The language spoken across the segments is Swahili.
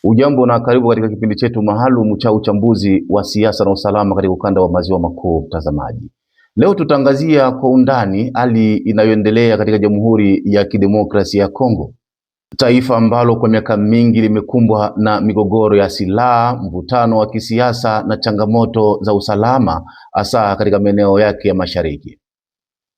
Ujambo na karibu katika kipindi chetu maalum cha uchambuzi wa siasa na usalama katika ukanda wa maziwa makuu. Mtazamaji, leo tutaangazia kwa undani hali inayoendelea katika Jamhuri ya Kidemokrasia ya Kongo, taifa ambalo kwa miaka mingi limekumbwa na migogoro ya silaha, mvutano wa kisiasa na changamoto za usalama, hasa katika maeneo yake ya mashariki.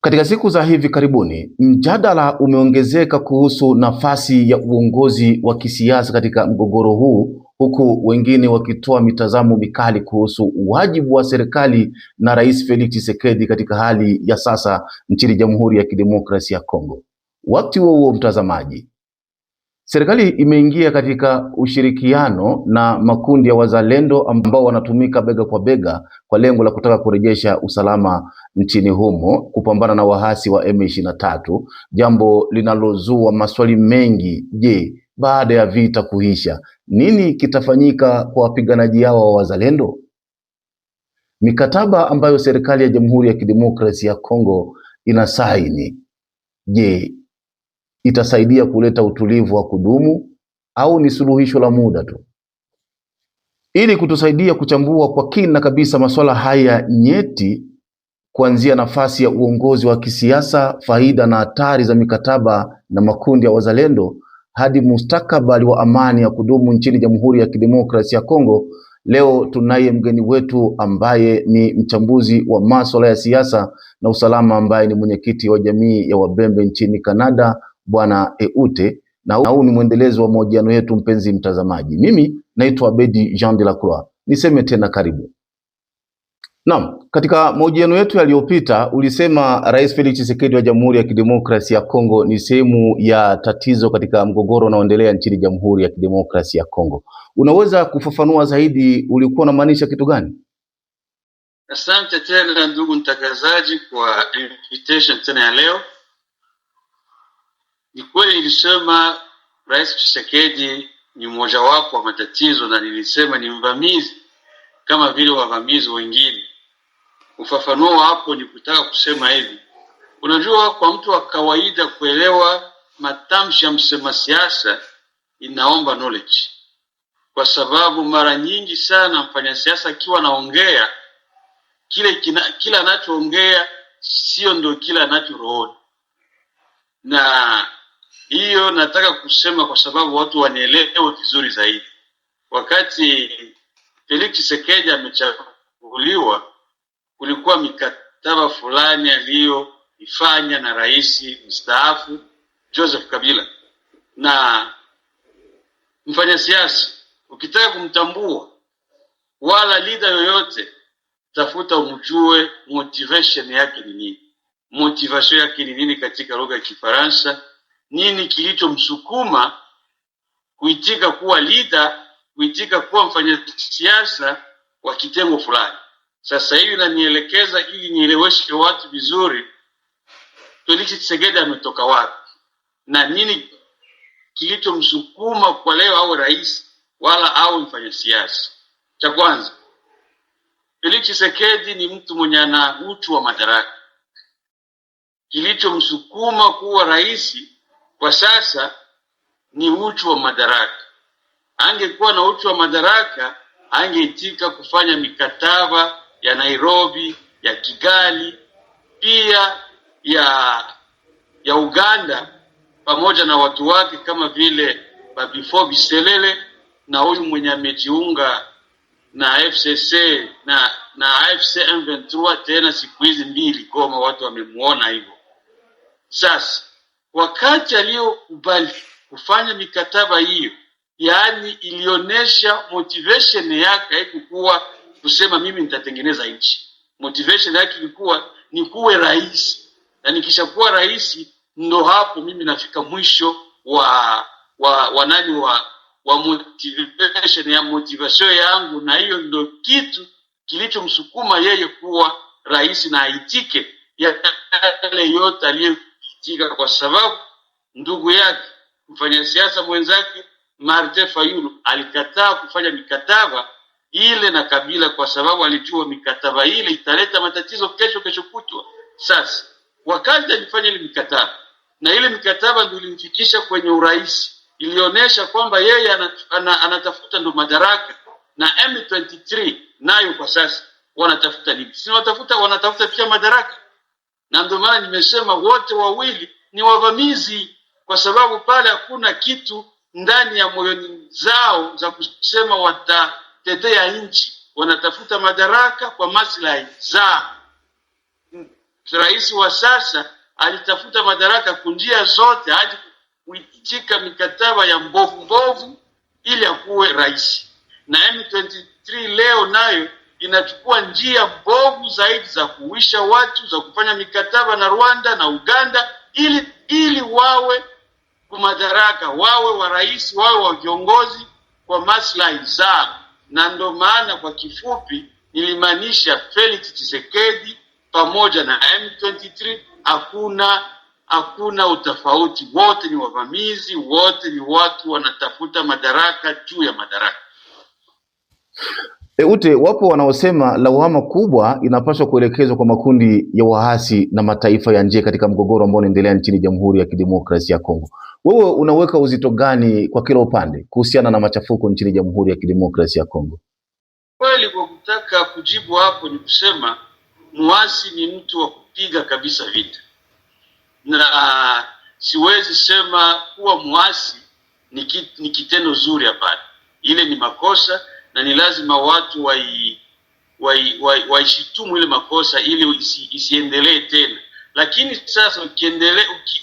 Katika siku za hivi karibuni, mjadala umeongezeka kuhusu nafasi ya uongozi wa kisiasa katika mgogoro huu, huku wengine wakitoa mitazamo mikali kuhusu wajibu wa serikali na Rais Felix Tshisekedi katika hali ya sasa nchini Jamhuri ya Kidemokrasia ya Kongo. Wakati huo mtazamaji, serikali imeingia katika ushirikiano na makundi ya wazalendo ambao wanatumika bega kwa bega kwa lengo la kutaka kurejesha usalama nchini humo, kupambana na wahasi wa M23, jambo linalozua maswali mengi. Je, baada ya vita kuisha, nini kitafanyika kwa wapiganaji hao wa wazalendo? Mikataba ambayo serikali ya Jamhuri ya Kidemokrasia ya Kongo inasaini, je, itasaidia kuleta utulivu wa kudumu au ni suluhisho la muda tu? Ili kutusaidia kuchambua kwa kina kabisa masuala haya nyeti, kuanzia nafasi ya uongozi wa kisiasa, faida na hatari za mikataba na makundi ya wazalendo, hadi mustakabali wa amani ya kudumu nchini Jamhuri ya Kidemokrasia ya Kongo, leo tunaye mgeni wetu ambaye ni mchambuzi wa masuala ya siasa na usalama, ambaye ni mwenyekiti wa jamii ya Wabembe nchini Canada, Bwana Eute, na huu ni mwendelezo wa mahojiano yetu. Mpenzi mtazamaji, mimi naitwa Abedi Jean de la Croix. Niseme tena karibu. Naam, katika mahojiano yetu yaliyopita ulisema Rais Felix Tshisekedi wa Jamhuri ya Kidemokrasia ya Kongo ni sehemu ya tatizo katika mgogoro unaoendelea nchini Jamhuri ya Kidemokrasia ya Kongo. Unaweza kufafanua zaidi, ulikuwa unamaanisha kitu gani? Asante tena ndugu mtangazaji kwa invitation tena ya leo. Ni kweli nilisema Rais Tshisekedi ni mmoja wapo wa matatizo, na nilisema ni mvamizi kama vile wavamizi wengine. Ufafanuo hapo ni kutaka kusema hivi: unajua, kwa mtu wa kawaida kuelewa matamshi ya msema siasa inaomba knowledge, kwa sababu mara nyingi sana mfanya siasa akiwa anaongea kila anachoongea sio ndio kila anachorohoni. Na hiyo nataka kusema kwa sababu watu wanielewe vizuri zaidi. Wakati Felix Tshisekedi amechaguliwa, kulikuwa mikataba fulani aliyoifanya na rais mstaafu Joseph Kabila. Na mfanya siasa ukitaka kumtambua wala leader yoyote, tafuta umjue motivation yake ni nini. Motivation yake ni nini katika lugha ya Kifaransa? Nini kilichomsukuma kuitika kuwa leader, kuitika kuwa mfanya siasa wa kitengo fulani? Sasa hivi nanielekeza ili nieleweshe watu vizuri Felix Tshisekedi ametoka wapi na nini kilichomsukuma kwa leo au rais wala au mfanya siasa. Cha kwanza, Felix Tshisekedi ni mtu mwenye ana uchu wa madaraka. Kilichomsukuma kuwa rais kwa sasa ni uchu wa madaraka. Angekuwa na uchu wa madaraka, angeitika kufanya mikataba ya Nairobi, ya Kigali, pia ya Uganda, pamoja na watu wake kama vile Babifo Biselele na huyu mwenye amejiunga na FCC na AFC M23, tena siku hizi mbili kama watu wamemuona hivyo. Sasa wakati aliyokubali kufanya mikataba hiyo, yaani ilionesha motivation yake haikuwa kusema mimi nitatengeneza nchi. Motivation yake ilikuwa ni kuwe rais, na nikishakuwa rais ndo hapo mimi nafika mwisho wa motivation yangu. Na hiyo ndo kitu kilichomsukuma yeye kuwa rais na aitike yale yote aliyoitika, kwa sababu ndugu yake mfanya siasa mwenzake Martin Fayulu alikataa kufanya mikataba ile na Kabila, kwa sababu alijua mikataba ile italeta matatizo kesho kutwa. Sasa wakati alifanya ile mikataba, na ile mikataba ndio ilimfikisha kwenye urais, ilionyesha kwamba yeye anatafuta ndo madaraka, na M23 nayo kwa sasa wanatafuta nini? Si wanatafuta pia madaraka. Na ndio maana nimesema wote wawili ni wavamizi, kwa sababu pale hakuna kitu ndani ya moyoni zao za kusema watatetea nchi. Wanatafuta madaraka kwa maslahi zao. Rais wa sasa alitafuta madaraka kwa njia zote, hadi kuitika mikataba ya mbovu ili akuwe rais. Na M23 leo nayo inachukua njia mbovu zaidi za kuisha watu, za kufanya mikataba na Rwanda na Uganda ili wawe kwa madaraka, wawe wa rais, wawe wa viongozi kwa maslahi zao. Na ndo maana kwa kifupi nilimaanisha Felix Tshisekedi pamoja na M23 hakuna utofauti, wote ni wavamizi, wote ni watu wanatafuta madaraka juu ya madaraka. Wapo wanaosema lawama kubwa inapaswa kuelekezwa kwa makundi ya waasi na mataifa ya nje katika mgogoro ambao unaendelea nchini Jamhuri ya Kidemokrasia ya Kongo. Wewe unaweka uzito gani kwa kila upande kuhusiana na machafuko nchini Jamhuri ya Kidemokrasia ya Kongo? Kweli, kwa kutaka kujibu hapo ni kusema muasi ni mtu wa kupiga kabisa vita, na siwezi sema kuwa muasi ni kitendo zuri, hapana. Ile ni makosa na ni lazima watu waishitumu ile makosa ili isiendelee tena. Lakini sasa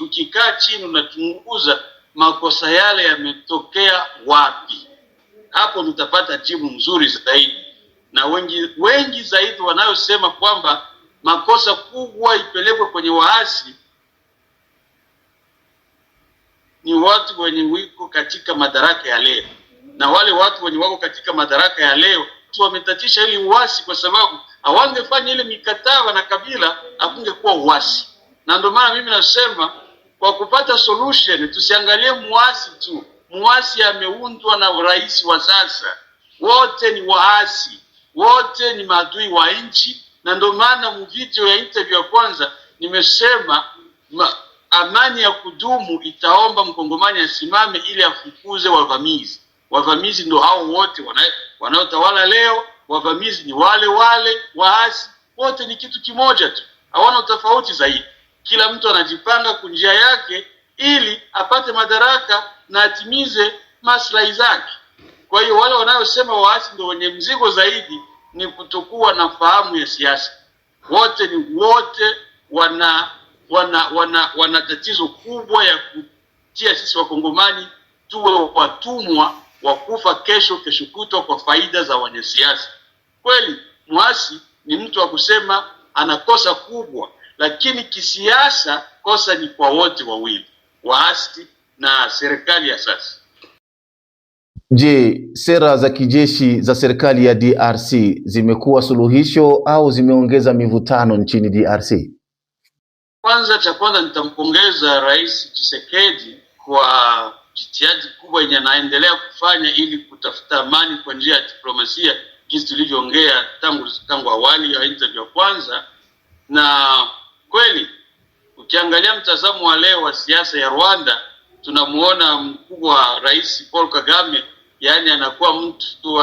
ukikaa chini unachunguza makosa yale yametokea wapi, hapo tutapata jibu mzuri zaidi. Na wengi zaidi wanayosema kwamba makosa kubwa ipelekwe kwenye waasi ni watu wenye wiko katika madaraka ya leo. Na wale watu wenye wako katika madaraka ya leo wametatisha ili uasi, kwa sababu hawangefanya ile mikataba na Kabila hakungekuwa uasi. Na ndio maana mimi nasema kwa kupata solution tusiangalie muasi tu. Muasi ameundwa na rais wa sasa, wote ni waasi, wote ni maadui wa nchi. Na ndio maana mvideo ya interview ya kwanza nimesema amani ya kudumu itaomba mkongomani asimame ili afukuze wavamizi. Wavamizi ndio hao wote wanaotawala leo. Wavamizi ni wale waasi, wote ni kitu kimoja tu, hawana tofauti zaidi. Kila mtu anajipanga kwa njia yake ili apate madaraka na atimize maslahi zake. Kwa hiyo wale wanaosema waasi ndio wenye mzigo zaidi ni kutokuwa na fahamu ya siasa. Wote wana tatizo kubwa ya kutia sisi wakongomani tuwe watumwa wa kufa kesho kutwa kwa faida za wanasiasa. Kweli muasi ni mtu wa kusema anakosa kubwa, lakini kisiasa kosa ni kwa wote wawili, waasi na serikali ya sasa. Je, sera za kijeshi za serikali ya DRC zimekuwa suluhisho au zimeongeza mivutano nchini DRC? Cha kwanza nitampongeza Rais Tshisekedi kwa jitihada kubwa yenye anaendelea kufanya ili kutafuta amani kwa njia ya diplomasia, jinsi tulivyoongea tangu awali ya interview ya kwanza. Na kweli ukiangalia mtazamo wa leo wa siasa ya Rwanda, tunamuona mkubwa Rais Paul Kagame, yani anakuwa mtu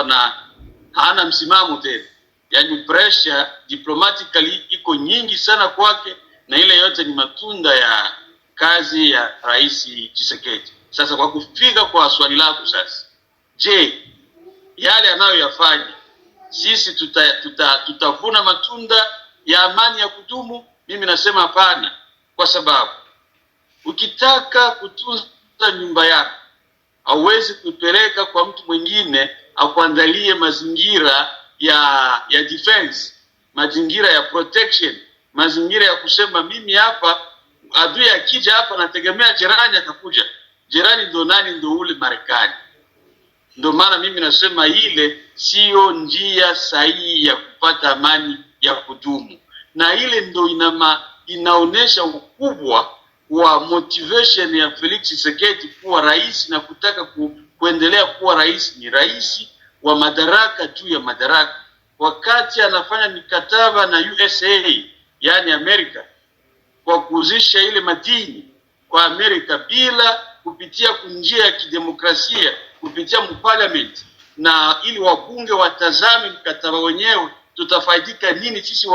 hana msimamo tena. Yani pressure diplomatically iko nyingi sana kwake, na ile yote ni matunda ya kazi ya Rais Tshisekedi. Sasa kwa kufika kwa swali lako sasa, je, yale anayoyafanya sisi tutavuna matunda ya amani ya kudumu? Mimi nasema hapana, kwa sababu ukitaka kutunza nyumba yako hauwezi kupeleka kwa mtu mwingine akuandalie mazingira ya defense, mazingira ya protection, mazingira ya kusema mimi hapa adui akija hapa nategemea jirani atakuja. Jirani ndo nani? Ndo ule Marekani. Ndio maana mimi nasema ile sio njia sahihi ya kupata amani ya kudumu, na ile ndo inaonesha ukubwa wa motivation ya Felix Tshisekedi kuwa rais na kutaka kuendelea kuwa rais. Ni rais wa madaraka juu ya madaraka. Wakati anafanya mikataba na USA, yani Amerika, kwa kuuzisha ile madini kwa Amerika bila kupitia njia ya kidemokrasia, kupitia parliament, na ili wabunge watazame mkataba wenyewe, tutafaidika nini sisi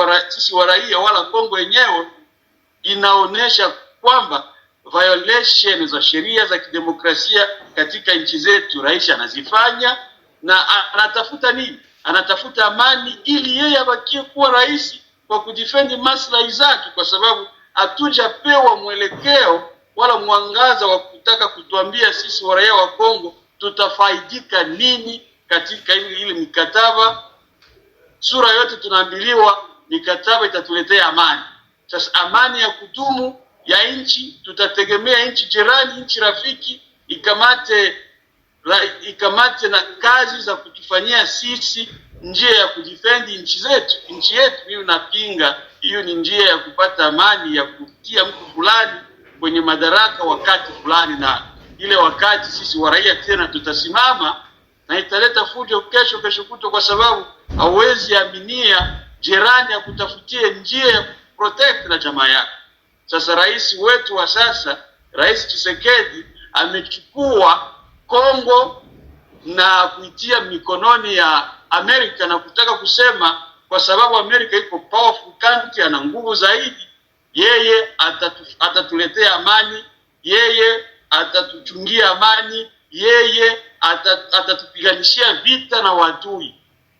wa raia wala Kongo yenyewe, inaonesha kwamba violation za sheria za kidemokrasia katika nchi zetu rais anazifanya, na anatafuta nini? Anatafuta amani ili yeye abakie kuwa rais kwa kudefend maslahi zake, kwa sababu hatujapewa mwelekeo wala mwangaza wa kutaka kutuambia sisi wa raia wa Kongo tutafaidika nini katika ile mikataba. Sura yote tunaambiliwa mikataba itatuletea amani. Sasa amani ya kudumu ya nchi tutategemea nchi jirani, nchi rafiki ikamate na kazi za kutufanyia sisi njia ya kudefend nchi yetu. Mimi napinga hiyo ni njia ya kupata amani, ya kutia mtu fulani kwenye madaraka wakati fulani, na ile wakati sisi wa raia tena tutasimama, na italeta fujo kesho kutwa, kwa sababu hauwezi aminia jirani ya kutafutia njia ya protect na jamaa yake. Sasa rais wetu wa sasa, Rais Tshisekedi, amechukua Kongo na kuitia mikononi ya Amerika, na kutaka kusema kwa sababu Amerika iko powerful country, ana nguvu zaidi, yeye atatuletea amani, yeye atatuchungia amani, yeye atatupiganishia vita na wadui.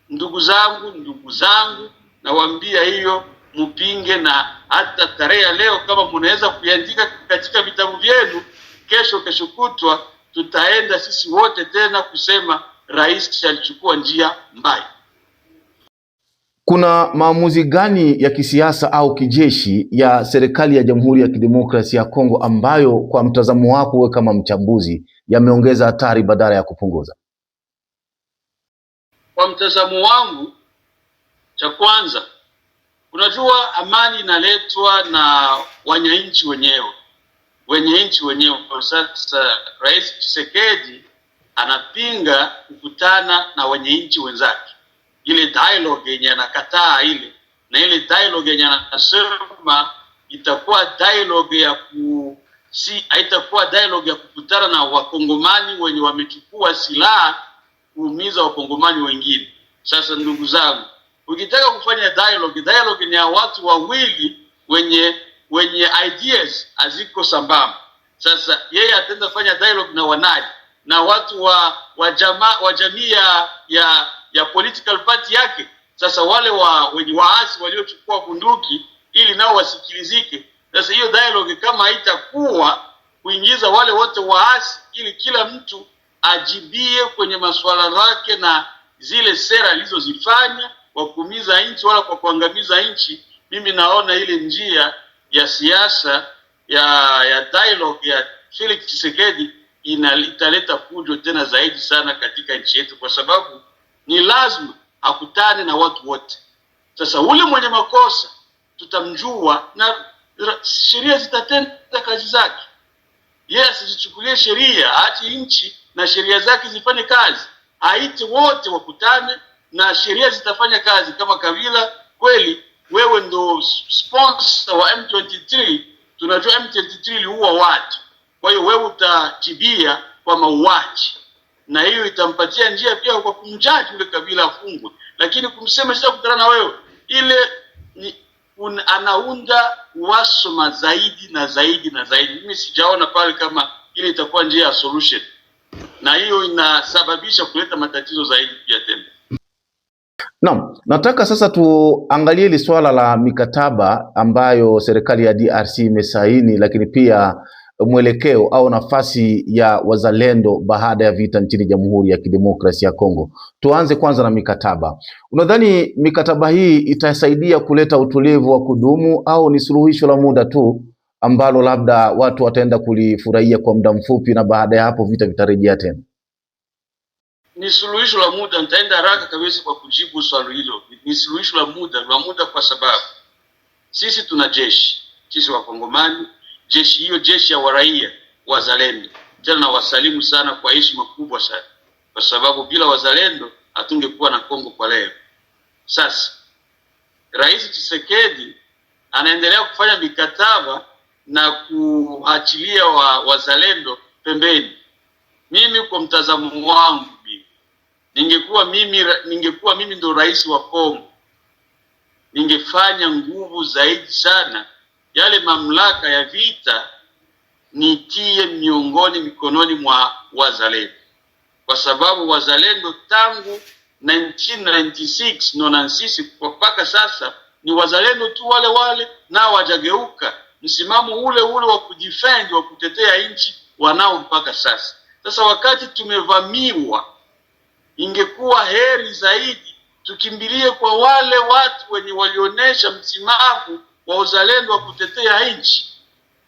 Ndugu zangu, nawaambia hiyo mpinge, na hata tarehe leo kama mnaweza kuandika katika vitabu vyenu, kesho kutwa tutaenda sisi wote tena kusema rais alichukua njia mbaya. Kuna maamuzi gani ya kisiasa au kijeshi ya serikali ya Jamhuri ya Kidemokrasia ya Kongo ambayo kwa mtazamo wako wewe kama mchambuzi yameongeza hatari badala ya kupunguza? Kwa mtazamo wangu, cha kwanza, unajua amani inaletwa na wananchi wenyewe. Kwa sasa Rais Tshisekedi anapinga kukutana na wananchi wenzake. Ile dialogue yenye anakataa na ile dialogue yenye anasema itakuwa dialogue haitakuwa dialogue ya kukutana na wakongomani wenye wamechukua silaha kuumiza wakongomani wengine. Sasa ndugu zangu, ukitaka kufanya dialogue ni ya watu wawili wenye ideas aziko sambamba. Sasa yeye ataenda fanya dialogue na wanaji na watu wa jamii ya political party yake. Sasa wale wenye waasi waliochukua bunduki ili nao wasikilizike. Sasa hiyo dialogue kama haitakuwa kuingiza wale wote waasi ili kila mtu ajibie kwenye masuala yake na zile sera alizozifanya kwa kuumiza nchi wala kwa kuangamiza nchi, mimi naona ile njia ya siasa ya dialogue ya Felix Tshisekedi italeta fujo tena zaidi sana katika nchi yetu, kwa sababu ni lazima akutane na watu wote. Sasa ule mwenye makosa tutamjua na sheria zitatenda kazi zake. Yes, zichukulie sheria, aache nchi na sheria zake zifanye kazi. Aite wote wakutane na sheria zitafanya kazi. Kama Kabila, kweli wewe ndo sponsor wa M23, tunajua M23 iliua watu, kwa hiyo wewe utajibia kwa mauaji, na hiyo itampatia njia pia kwa kumjaji ule Kabila afungwe. Lakini kumsema sasa kutana na wewe, ile ni anaunda wasoma zaidi na zaidi na zaidi. Mimi sijaona pale kama ile itakuwa njia ya solution, na hiyo inasababisha kuleta matatizo zaidi pia tena. Naam, nataka sasa tuangalie hili swala la mikataba ambayo serikali ya DRC imesaini, lakini pia mwelekeo au nafasi ya wazalendo baada ya vita nchini Jamhuri ya Kidemokrasia ya Kongo. Tuanze kwanza na mikataba. Unadhani mikataba hii itasaidia kuleta utulivu wa kudumu au ni suluhisho la muda tu ambalo labda watu wataenda kulifurahia kwa muda mfupi na baada ya hapo vita vitarejea tena? Ni suluhisho la muda. Nitaenda haraka kabisa kwa kujibu swali hilo. Ni suluhisho la muda kwa sababu sisi tuna jeshi, sisi Wakongomani, jeshi ya waraia wazalendo. Tena na wasalimu sana kwa heshima kubwa sana, kwa sababu bila wazalendo hatungekuwa na Kongo kwa leo. Sasa Rais Tshisekedi anaendelea kufanya mikataba na kuachilia wazalendo pembeni. Mimi kwa mtazamo wangu, ningekuwa mimi ndo rais wa Kongo, ningefanya nguvu zaidi sana yale mamlaka ya vita nitie mikononi mwa wazalendo, kwa sababu wazalendo tangu 1996 96 mpaka sasa ni wazalendo tu wale wale, na wajageuka msimamo ule ule wa kudefend, wa kutetea nchi wanao mpaka sasa. Sasa wakati tumevamiwa, ingekuwa heri zaidi tukimbilie kwa wale watu wenye walionesha msimamo wa uzalendo wa kutetea nchi.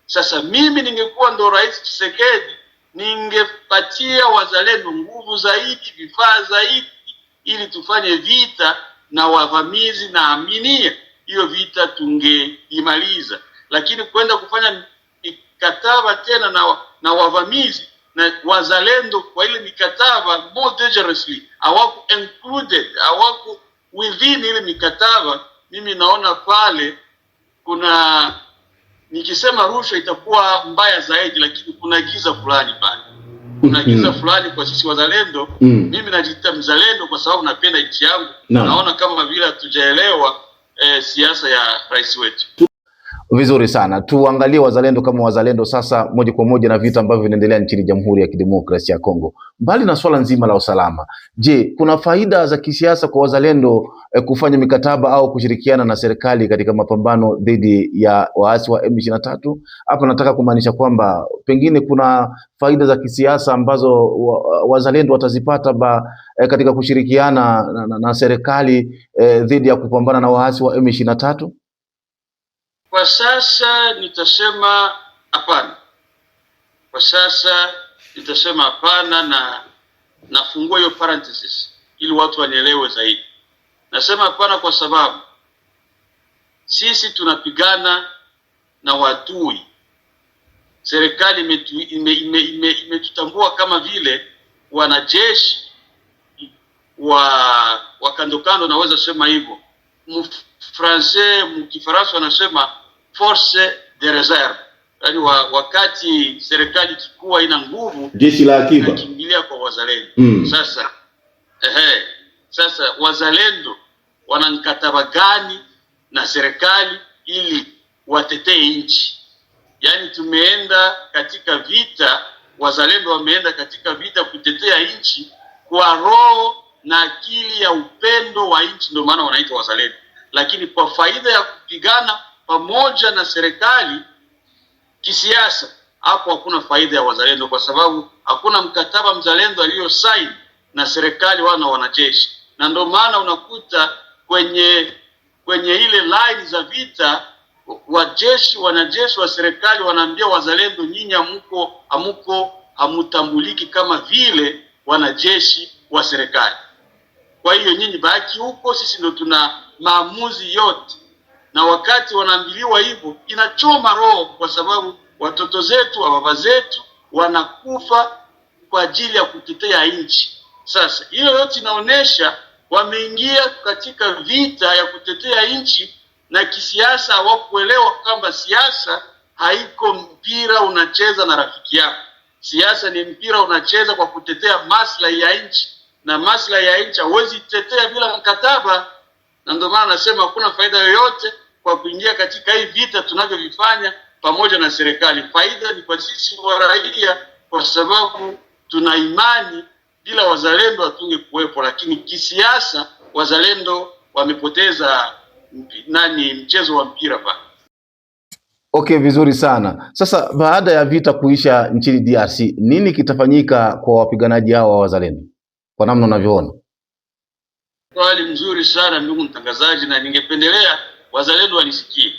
Sasa mimi ningekuwa ndo Rais Tshisekedi, ningepatia wazalendo nguvu zaidi, vifaa zaidi, ili tufanye vita na wavamizi, na aminia hiyo vita tungeimaliza. Lakini kwenda kufanya mikataba tena na wavamizi na wazalendo kwa ile mikataba, more dangerously, hawako included, hawako within ile mikataba, mimi naona pale kuna, nikisema rushwa itakuwa mbaya zaidi, lakini kuna giza fulani pale. Kuna giza fulani kwa sisi wazalendo. Mimi najiita mzalendo kwa sababu napenda nchi yangu. Naona kama vile hatujaelewa siasa ya rais wetu. Vizuri sana. Tuangalie wazalendo kama wazalendo sasa moja kwa moja na vita ambavyo vinaendelea nchini Jamhuri ya Kidemokrasia ya Kongo. Mbali na swala nzima la usalama, je, kuna faida za kisiasa kwa wazalendo kufanya mikataba au kushirikiana na serikali katika mapambano dhidi ya waasi wa M23? Hapa nataka kumaanisha kwamba pengine kuna faida za kisiasa ambazo wazalendo watazipata katika kushirikiana na serikali dhidi ya kupambana na waasi wa M23? Kwa sasa nitasema hapana. Kwa sasa nitasema hapana, na nafungua hiyo parenthesis ili watu wanielewe zaidi. Nasema hapana kwa sababu sisi tunapigana na wadui. Serikali imetutambua kama vile wanajeshi wa kando kando, naweza sema hivyo. Mkifaransa wanasema force de reserve, yani wakati serikali kikuwa ina nguvu, jeshi la akiba kimbilia kwa wazalendo. Sasa wazalendo wana mkataba gani na serikali ili watetee nchi? Yani tumeenda katika vita, wazalendo wameenda katika vita kutetea nchi kwa roho na akili ya upendo wa nchi, ndio maana wanaitwa wazalendo. Lakini kwa faida ya kupigana pamoja na serikali kisiasa, hapo hakuna faida ya wazalendo, kwa sababu hakuna mkataba mzalendo aliyosaini na serikali wala na wanajeshi. Na ndio maana unakuta kwenye ile line za vita, wanajeshi wa serikali wanaambia wazalendo, nyinyi hamutambuliki kama vile wanajeshi wa serikali. Kwa hiyo nyinyi baki huko, sisi ndio tuna maamuzi yote. Na wakati wanaambiliwa hivyo, inachoma roho, kwa sababu watoto zetu, baba zetu wanakufa kwa ajili ya kutetea nchi. Sasa hiyo yote inaonesha wameingia katika vita ya kutetea nchi, na kisiasa hawakuelewa kwamba siasa haiko mpira unacheza na rafiki yako. Siasa ni mpira unacheza kwa kutetea maslahi ya nchi, na maslahi ya nchi hauwezi tetea bila mkataba. Na ndio maana nasema hakuna faida yoyote kwa kuingia katika hii vita tunavyovifanya pamoja na serikali. Faida ni kwa sisi wa raia, kwa sababu tuna imani bila wazalendo hatunge kuwepo. Lakini kisiasa wazalendo wamepoteza mchezo wa mpira pa. Okay, vizuri sana. Sasa baada ya vita kuisha nchini DRC, nini kitafanyika kwa wapiganaji hao wa wazalendo kwa namna unavyoona? Swali mzuri sana ndugu mtangazaji, na ningependelea wazalendo wanisikie.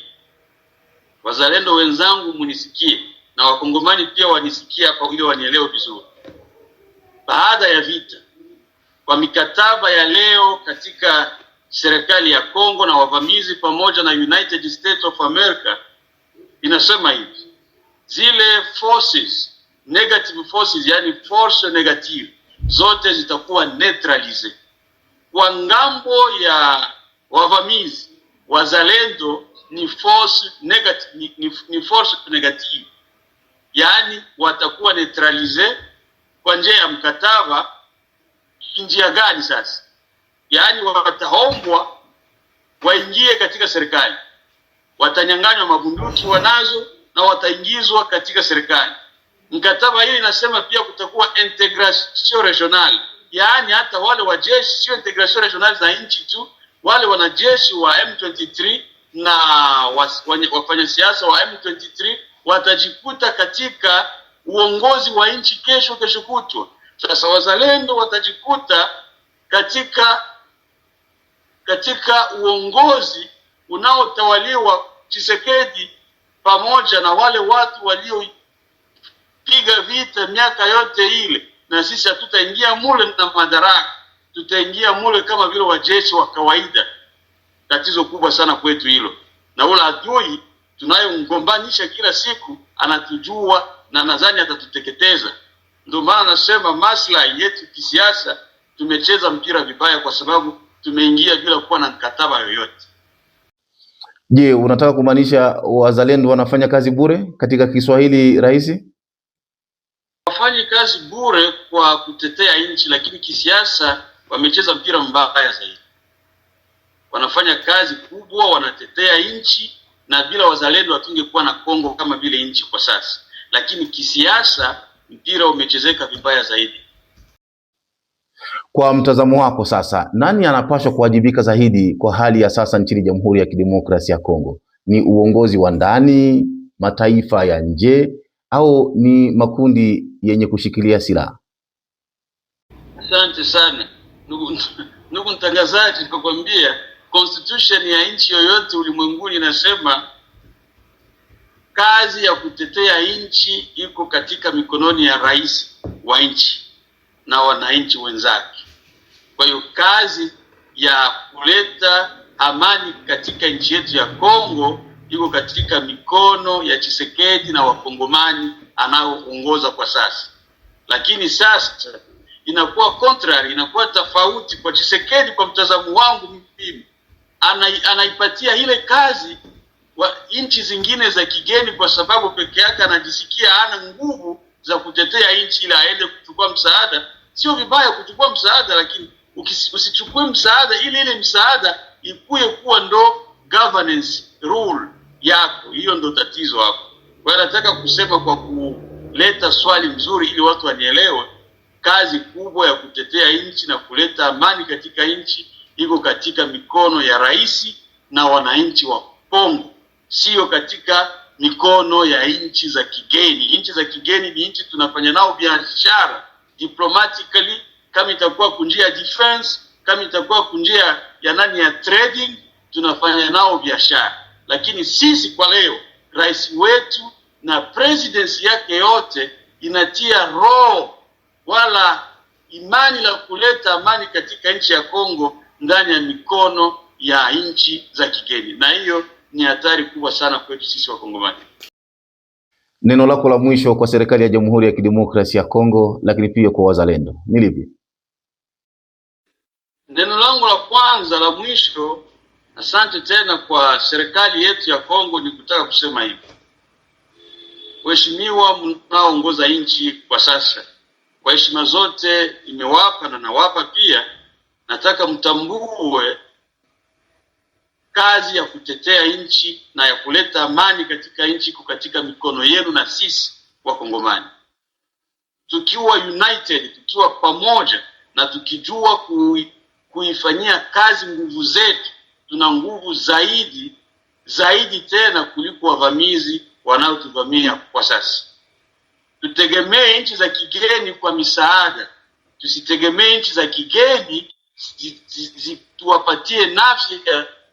Wazalendo wenzangu munisikie, na wakongomani pia wanisikie hapa ili wanielewe vizuri. Baada ya vita, kwa mikataba ya leo katika serikali ya Kongo na wavamizi pamoja na United States of America, inasema hivi: zile forces, negative forces, yani force negative zote zitakuwa neutralize. Kwa ngambo ya wavamizi, wazalendo ni force negative, ni force negative. yaani watakuwa neutralize kwa njia ya mkataba. Njia gani sasa? Yaani wataombwa waingie katika serikali, watanyang'anywa mabunduki wanazo na wataingizwa katika serikali. Mkataba hili inasema pia kutakuwa integration regional, yaani hata wale wa jeshi, sio integration regional za nchi tu, wale wanajeshi wa M23 na wafanya siasa wa M23 watajikuta katika uongozi wa nchi kesho kutwa. Sasa wazalendo watajikuta katika uongozi unaotawaliwa Tshisekedi pamoja na wale watu waliopiga vita miaka yote ile, na sisi hatutaingia mule na madaraka, tutaingia mule kama vile wajeshi wa kawaida. Tatizo kubwa sana kwetu hilo, na ule adui tunayomgombanisha kila siku anatujua na nadhani atatuteketeza. Ndio maana nasema maslahi yetu kisiasa, tumecheza mpira vibaya kwa sababu tumeingia bila kuwa na mkataba yoyote. Je, unataka kumaanisha wazalendo wanafanya kazi bure katika Kiswahili rahisi? Wafanye kazi bure kwa kutetea nchi, lakini kisiasa wamecheza mpira mbaya zaidi. Wanafanya kazi kubwa, wanatetea nchi, na bila wazalendo hatungekuwa na Kongo kama vile nchi kwa sasa. Lakini kisiasa mpira umechezeka vibaya zaidi. Kwa mtazamo wako sasa, nani anapaswa kuwajibika zaidi kwa hali ya sasa nchini Jamhuri ya Kidemokrasia ya Kongo? Ni uongozi wa ndani, mataifa ya nje, au ni makundi yenye kushikilia silaha? Asante sana ndugu mtangazaji, nikakwambia constitution ya nchi yoyote ulimwenguni inasema kazi ya kutetea nchi iko katika mikononi ya rais wa nchi na wananchi wenzake. Kwa hiyo kazi ya kuleta amani katika nchi yetu ya Kongo iko katika mikono ya Tshisekedi na wakongomani anaoongoza kwa sasa. Lakini sasa inakuwa contrary, inakuwa tofauti kwa Tshisekedi. Kwa mtazamo wangu mimi, anaipatia ile kazi wa nchi zingine za kigeni, kwa sababu peke yake anajisikia hana nguvu za kutetea nchi ile aende kuchukua msaada. Sio vibaya kuchukua msaada, lakini usichukue msaada ile msaada ikuye kuwa ndo governance rule yako. Hiyo ndo tatizo hapo. Kwa hiyo nataka kusema kwa kuleta swali mzuri ili watu wanielewe, kazi kubwa ya kutetea nchi na kuleta amani katika nchi iko katika mikono ya rais na wananchi wa Kongo, sio katika mikono ya nchi za kigeni. Nchi za kigeni ni nchi tunafanya nao biashara diplomatically, kama itakuwa kunjia ya defense, kama itakuwa kunjia ya trading, tunafanya nao biashara. Lakini sisi kwa leo, rais wetu na presidency yake yote inatia roho wala imani la kuleta amani katika nchi ya Kongo ndani ya mikono ya nchi za kigeni, na hiyo ni hatari kubwa sana kwetu sisi Wakongomani. Neno lako la mwisho kwa serikali ya Jamhuri ya Kidemokrasia ya Kongo, lakini pia kwa wazalendo ni lipi? Neno langu la kwanza la mwisho, asante tena kwa serikali yetu ya Kongo, ni kutaka kusema hivi: waheshimiwa mnaoongoza nchi kwa sasa, kwa heshima zote nimewapa na nawapa pia, nataka mtambue kazi ya kutetea nchi na ya kuleta amani katika nchi iko katika mikono yenu na sisi Wakongomani. Tukiwa united, tukiwa pamoja na tukijua kuifanyia kazi nguvu zetu, tuna nguvu zaidi tena kuliko wavamizi wanaotuvamia kwa sasa. Tutegemee nchi za kigeni kwa misaada, tusitegemee nchi za kigeni tuwapatie nafsi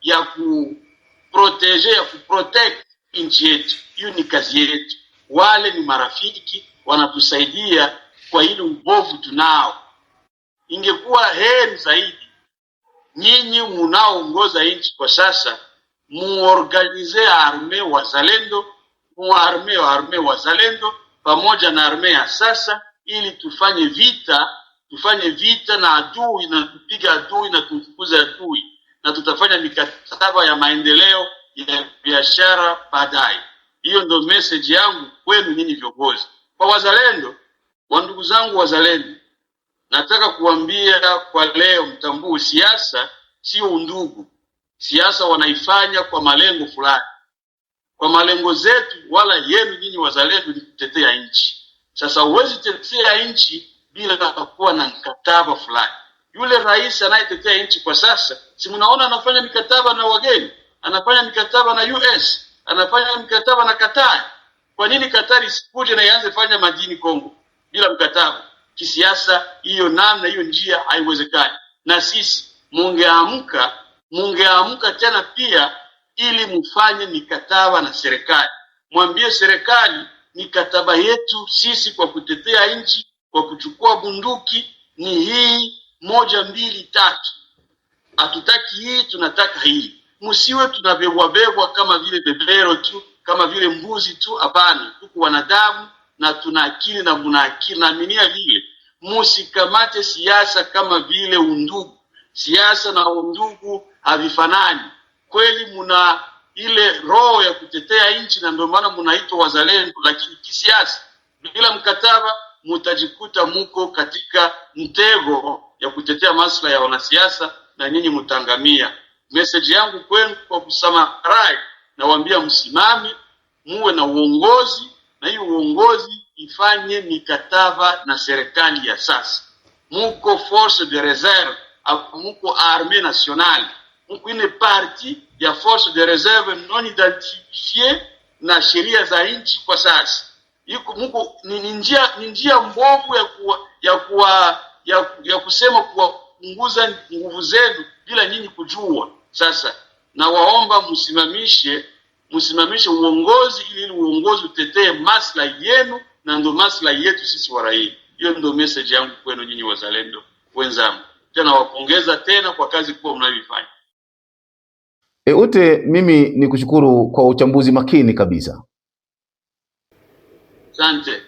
ya kuprotege, ya kuprotect nchi yetu. Hiyo ni kazi yetu. Wale ni marafiki, wanatusaidia kwa ile ubovu tunao. Ingekuwa heri zaidi nyinyi mnaoongoza nchi kwa sasa muorganize arme wazalendo, wazalendo pamoja na arme ya sasa, ili tufanye vita na adui, na kupiga adui na kufukuza adui, na tutafanya mikataba ya maendeleo ya biashara baadaye. Hiyo ndio message yangu kwenu nyinyi viongozi. Kwa wazalendo, wa ndugu zangu wazalendo, nataka kuambia kwa leo, mtambue siasa sio undugu. Siasa wanaifanya kwa malengo fulani. Kwa malengo zetu wala yenu nyinyi wazalendo ni kutetea nchi. Sasa huwezi tetea nchi bila kuwa na mkataba fulani. Yule rais anayetetea nchi kwa sasa, si mnaona anafanya mikataba na wageni, anafanya mikataba na US, anafanya mikataba na Qatar. Kwa nini Qatar isikuje na ianze fanya madini Kongo bila mkataba? Kisiasa hiyo namna hiyo njia haiwezekani. Na sisi mungeamka tena pia ili mfanye mikataba na serikali. Mwambie serikali mikataba yetu sisi kwa kutetea nchi, kwa kuchukua bunduki ni hii 1, 2, 3. Hatutaki hii, tunataka hii. Msiwe tunabebwa kama vile bebero tu, kama vile mbuzi tu. Hapana, tuko wanadamu na tuna akili na mna akili, naaminia vile. Msikamate siasa kama vile undugu. Siasa na undugu havifanani. Kweli muna ile roho ya kutetea nchi na ndio maana mnaitwa wazalendo, lakini kisiasa bila mkataba mtajikuta muko katika mtego ya kutetea maslahi ya wanasiasa na nyinyi mtangamia. Message yangu kwenu kwa kusamarai, nawaambia msimame, muwe na uongozi, na hiyo uongozi ifanye mikataba na serikali ya sasa. Muko force de réserve, muko armée nationale, muko une partie ya force de réserve non identifiée na sheria za nchi kwa sasa. Muko ni njia mbovu ya kusema kupunguza nguvu zenu bila nyinyi kujua. Sasa na waomba msimamishe uongozi ili uongozi utetee maslahi yenu na ndo maslahi yetu sisi wa raia. Hiyo ndo message yangu kwenu nyinyi wazalendo wenzangu. Tena wapongeza tena kwa kazi kubwa mnayoifanya. Ute, mimi ni kushukuru kwa uchambuzi makini kabisa. Asante.